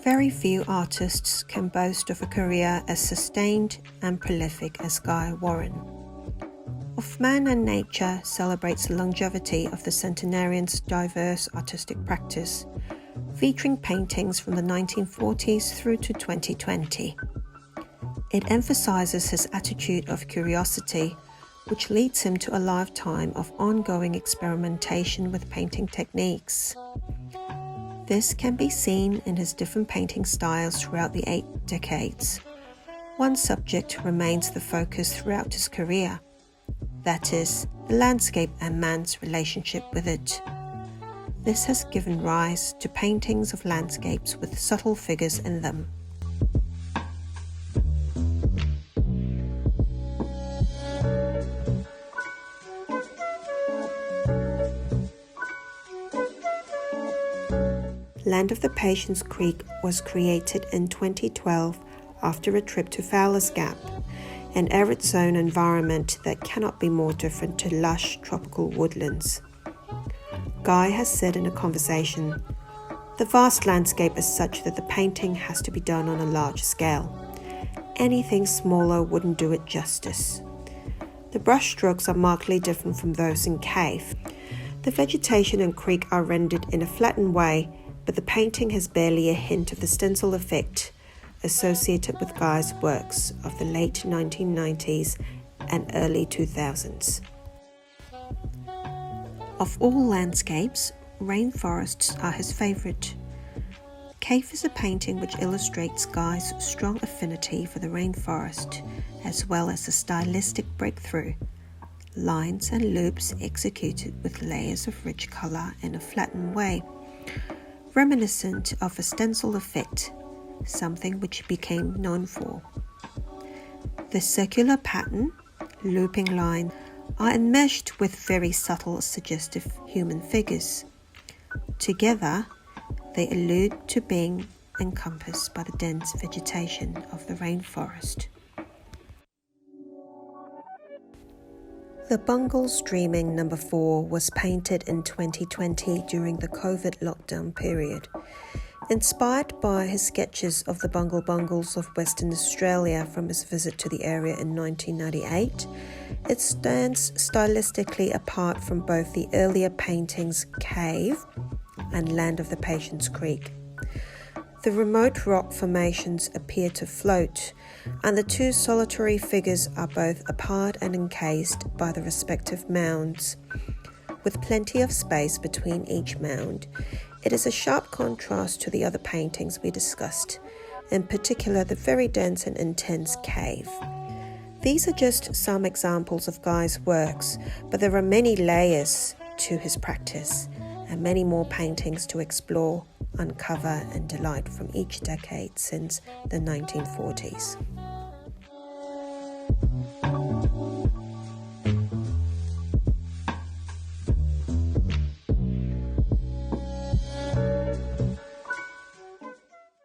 Very few artists can boast of a career as sustained and prolific as Guy Warren. Of Man and Nature celebrates the longevity of the centenarian's diverse artistic practice, featuring paintings from the 1940s through to 2020. It emphasizes his attitude of curiosity, which leads him to a lifetime of ongoing experimentation with painting techniques. This can be seen in his different painting styles throughout the 8 decades. One subject remains the focus throughout his career, that is, the landscape and man's relationship with it. This has given rise to paintings of landscapes with subtle figures in them. Land of the Patience Creek was created in 2012 after a trip to Fowler's Gap, an arid zone environment that cannot be more different to lush tropical woodlands. Guy has said in a conversation, "The vast landscape is such that the painting has to be done on a large scale. Anything smaller wouldn't do it justice. The brushstrokes are markedly different from those in Cave. The vegetation in Creek are rendered in a flattened way, but the painting has barely a hint of the stencil effect associated with Guy's works of the late 1990s and early 2000s. Of all landscapes, rainforests are his favourite. Cave is a painting which illustrates Guy's strong affinity for the rainforest, as well as a stylistic breakthrough. Lines and loops executed with layers of rich colour in a flattened way, reminiscent of a stencil effect, something which he became known for. The circular pattern, looping line, are enmeshed with very subtle, suggestive human figures. Together, they allude to being encompassed by the dense vegetation of the rainforest. The Bungles Dreaming No. 4 was painted in 2020 during the COVID lockdown period. Inspired by his sketches of the Bungles of Western Australia from his visit to the area in 1998, it stands stylistically apart from both the earlier paintings Cave and Land of the Patience Creek. The remote rock formations appear to float, and the two solitary figures are both apart and encased by the respective mounds. With plenty of space between each mound, it is a sharp contrast to the other paintings we discussed, in particular the very dense and intense Cave. These are just some examples of Guy's works, but there are many layers to his practice and many more paintings to explore, uncover and delight from each decade since the 1940s.